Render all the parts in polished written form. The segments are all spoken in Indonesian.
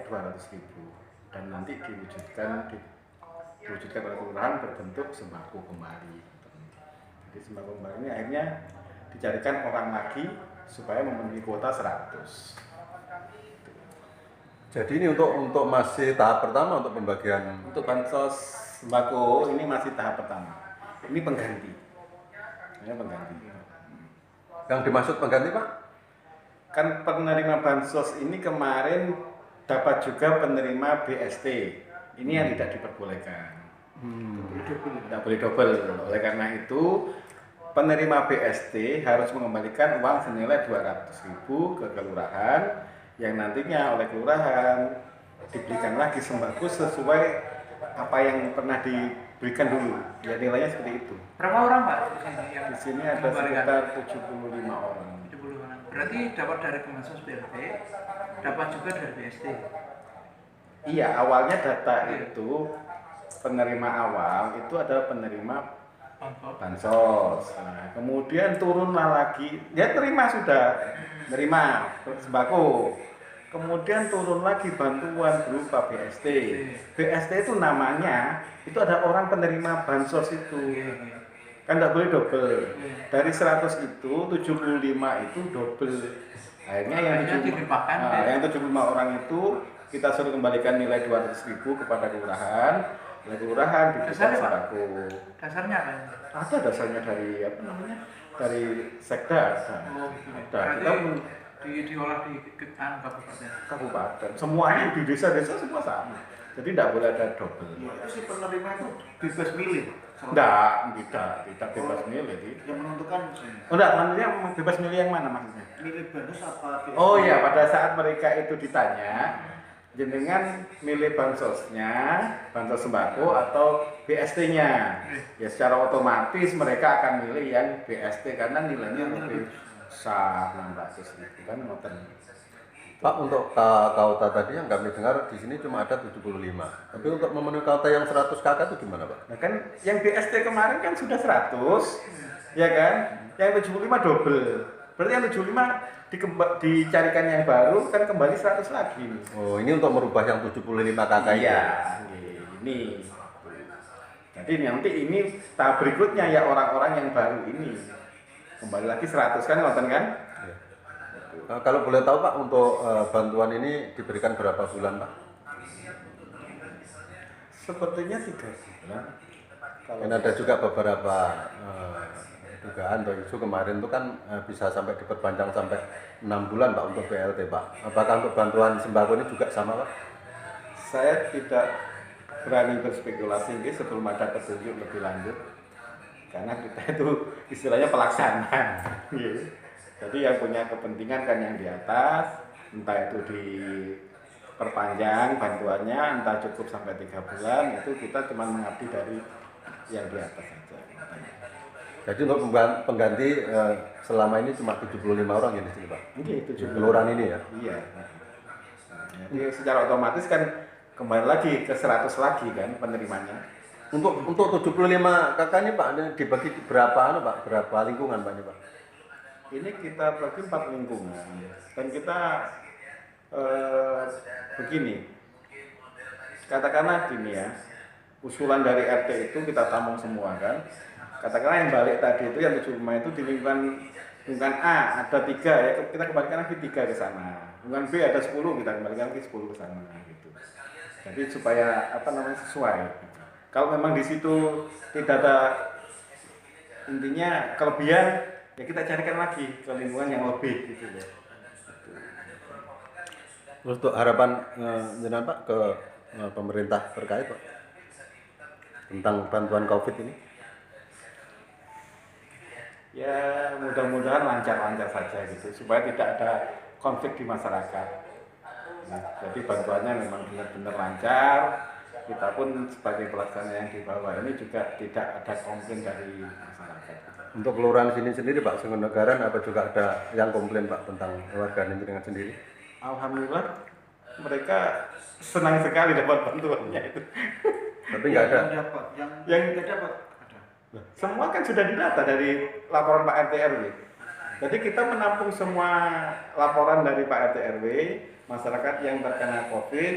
200.000 dan nanti diwujudkan oleh kelurahan berbentuk sembako kembali. Jadi sembako kembali ini akhirnya dicarikan orang lagi supaya memenuhi kuota 100. Jadi ini untuk masih tahap pertama untuk pembagian. Untuk bansos sembako ini masih tahap pertama. Ini pengganti. Yang dimaksud pengganti Pak? Kan penerima bansos ini kemarin dapat juga penerima BST. Ini yang tidak diperbolehkan. Tidak boleh double. Oleh karena itu penerima BST harus mengembalikan uang senilai 200.000 ke kelurahan yang nantinya oleh kelurahan diberikan lagi sembako sesuai apa yang pernah diberikan dulu. Ya nilainya seperti itu. Berapa orang Pak? Di sini ada sekitar 75 orang. 70 orang. Berarti dapat dari Kemensos BLT, dapat juga dari BST. Iya, awalnya data itu penerima awal itu adalah penerima bansos. Nah, kemudian turunlah lagi, dia nerima sembako. Kemudian turun lagi bantuan berupa BST. BST itu namanya itu ada orang penerima bansos itu. Kan tidak boleh double. Dari 100 itu 75 itu double. Akhirnya yang 75 orang itu kita suruh kembalikan nilai 200.000 kepada kelurahan. Oleh kelurahan diberikan sembako. Dasarnya apa? Ada dasarnya dari dari sekda. Kita diolah di kabupaten. Semuanya di desa-desa semua sama. Jadi tidak boleh ada double. Itu si penerima itu bebas milih. Tidak bebas milih. Yang menentukan Maksudnya bebas milih yang mana maksudnya? milih bansos apa? Oh iya, pada saat mereka itu ditanya, jenengan milih bansosnya, bansos sembako atau BST-nya. Ya secara otomatis mereka akan milih yang BST karena nilainya lebih besar 600.000 kan ngoten. Pak, untuk kuota tadi yang kami dengar di sini cuma ada 75. Tapi untuk memenuhi kuota yang 100 KK itu gimana, Pak? Nah kan yang BST kemarin kan sudah 100, ya kan? Yang 75 double. Berarti yang 75 dicarikan yang baru kan kembali 100 lagi. Oh, ini untuk merubah yang 75 KK ini. Iya, ini. Jadi nanti ini tahap berikutnya ya orang-orang yang baru ini. Kembali lagi 100 kan ngoten kan? Kalau boleh tahu Pak, untuk bantuan ini diberikan berapa bulan Pak? Sepertinya 3 bulan. Dan ada juga beberapa dugaan atau isu kemarin itu kan bisa sampai diperpanjang sampai 6 bulan Pak untuk BLT Pak. Apakah untuk bantuan sembako ini juga sama Pak? Saya tidak berani berspekulasi ini sebelum ada petunjuk lebih lanjut. Karena kita itu istilahnya pelaksana. Jadi yang punya kepentingan kan yang di atas, entah itu diperpanjang bantuannya, entah cukup sampai 3 bulan, itu kita cuma mengabdi dari yang di atas saja. Jadi untuk pengganti selama ini cuma 75 orang ya di sini Pak? Iya, itu juga. Kelurahan ini ya? Iya. Jadi secara otomatis kan kembali lagi ke 100 lagi kan penerimanya. Untuk 75 KK ini Pak, dibagi berapa Pak? Berapa lingkungan Pak ini Pak? Ini kita bagi 4 lingkungan dan kita begini, katakanlah gini ya, usulan dari RT itu kita tampung semua kan. Katakanlah yang balik tadi itu yang 75 itu di lingkungan A ada 3 ya, kita kembalikan lagi 3 ke sana. Lingkungan B ada 10, kita kembalikan lagi 10 ke sana gitu. Jadi supaya sesuai. Kalau memang di situ tidak ada intinya kelebihan, ya kita carikan lagi ke lingkungan yang lebih gitu ya. Terus untuk harapan jenengan Pak ke pemerintah terkait Pak tentang bantuan COVID ini? Ya mudah-mudahan lancar-lancar saja gitu supaya tidak ada konflik di masyarakat. Nah, jadi bantuannya memang benar-benar lancar. Kita pun sebagai pelaksana yang di bawah ini juga tidak ada komplain dari masyarakat. Untuk kelurahan sini sendiri Pak, Senggonegaran apa juga ada yang komplain Pak tentang warga dengan sendiri? Alhamdulillah mereka senang sekali dapat bantuannya itu. Tapi nggak ada. Yang nggak dapat. Semua kan sudah didata dari laporan Pak RT RW. Jadi kita menampung semua laporan dari Pak RT RW masyarakat yang terkena COVID.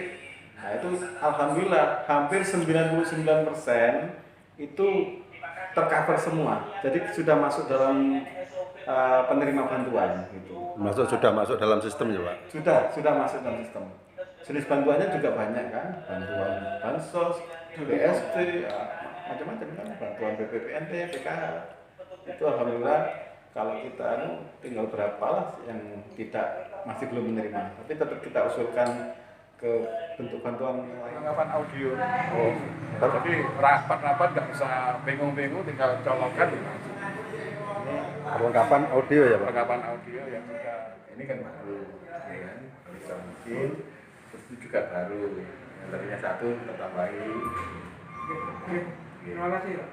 Nah itu alhamdulillah hampir 99% itu tercover semua. Jadi sudah masuk dalam penerima bantuan gitu. Sudah masuk dalam sistem ya Pak? Sudah masuk dalam sistem. Jenis bantuannya juga banyak kan, bantuan bansos, BST, macam-macam kan, bantuan BPPNT, PKH. Itu alhamdulillah kalau kita tinggal berapa lah yang masih belum menerima, tapi tetap kita usulkan ke bentuk bantuan Perlengkapan audio. Oh, jadi rapat-rapat nggak usah bingung-bingung, tinggal colokkan ya. Perlengkapan audio ya Pak? Perlengkapan audio yang sudah ini kan baru, ya kan, bisa mungkin, terus itu juga baru, yang tadinya satu kita tambahin. Terima kasih Pak.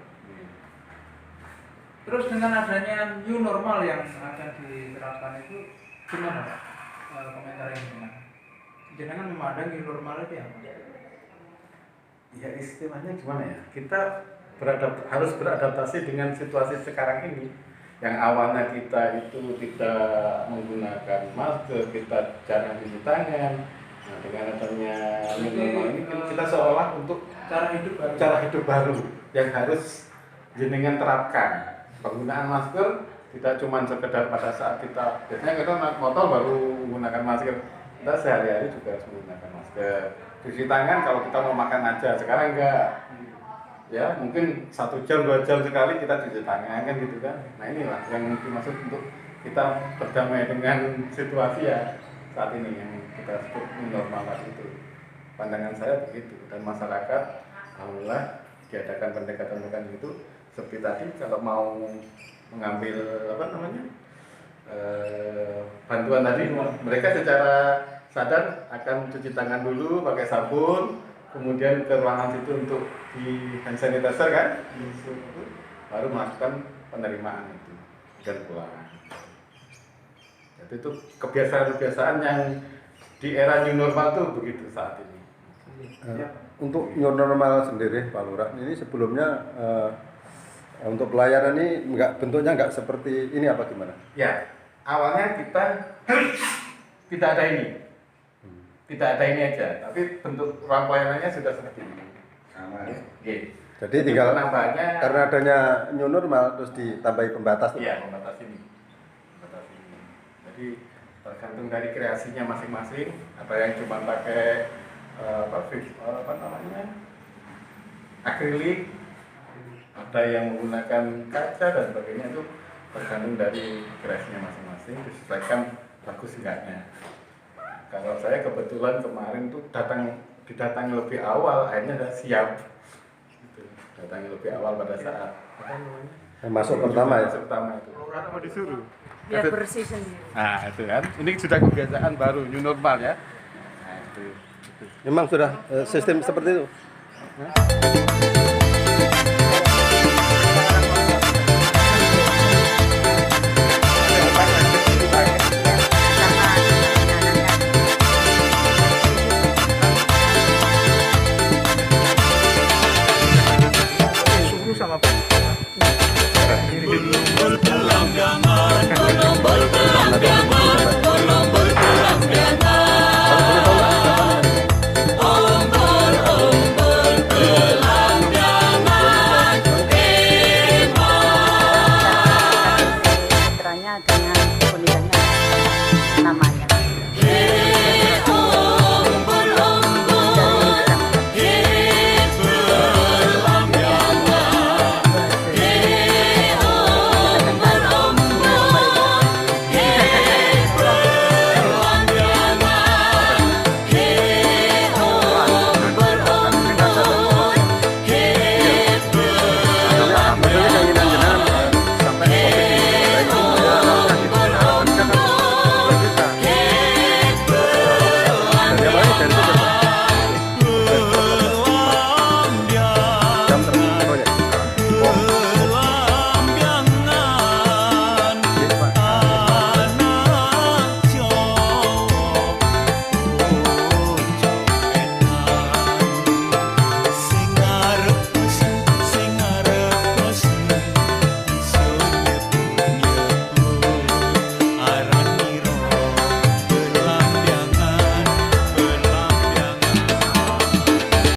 Terus dengan adanya new normal yang akan diterapkan itu gimana Pak? Komentarnya gimana? Jangan memandang new normal itu ya? Ya istilahnya gimana ya? Kita harus beradaptasi dengan situasi sekarang ini. Yang awalnya kita itu tidak menggunakan masker, kita jarang cuci tangan. Nah, dengan adanya new normal ini kita seolah untuk cara hidup baru yang harus jenengan terapkan. Penggunaan masker tidak cuma sekedar pada saat biasanya kita naik motor baru menggunakan masker. Kita sehari-hari juga harus menggunakan masker. Cuci tangan kalau kita mau makan aja, sekarang enggak. Ya mungkin 1 jam 2 jam sekali kita cuci tangan kan gitu kan. Nah inilah yang dimaksud untuk kita berdamai dengan situasi ya saat ini yang kita sebut normal itu. Pandangan saya begitu, dan masyarakat alhamdulillah diadakan pendekatan itu seperti tadi, kalau mau mengambil bantuan tadi, mereka secara sadar akan cuci tangan dulu pakai sabun, kemudian ke ruangan situ untuk di hand sanitizer kan, baru melakukan penerimaan itu dan pulang. Jadi itu kebiasaan-kebiasaan yang di era new normal tuh begitu saat ini. Untuk new normal sendiri Pak Lurah, ini sebelumnya untuk pelayanan ini bentuknya nggak seperti ini apa gimana? Ya, awalnya kita tidak ada ini. Tidak ada ini aja, tapi bentuk ruang pelayanannya sudah seperti ini. Sama ya. Jadi tinggal penambahannya karena adanya new normal terus ditambahi pembatas. Iya, pembatas ini. Jadi tergantung dari kreasinya masing-masing. Ada yang cuma pakai akrilik, ada yang menggunakan kaca dan sebagainya, itu tergantung dari kreasinya masing-masing, disesuaikan bagus enggaknya. Kalau saya kebetulan kemarin tuh didatangi lebih awal, akhirnya sudah siap. Gitu. Datangi lebih awal pada saat Masuk pertama ya. Masuk pertama itu. Orang mau disuruh. Biar bersih sendiri. Nah itu kan, ini sudah kebiasaan baru new normal ya. Nah, itu. Memang sudah sistem seperti itu.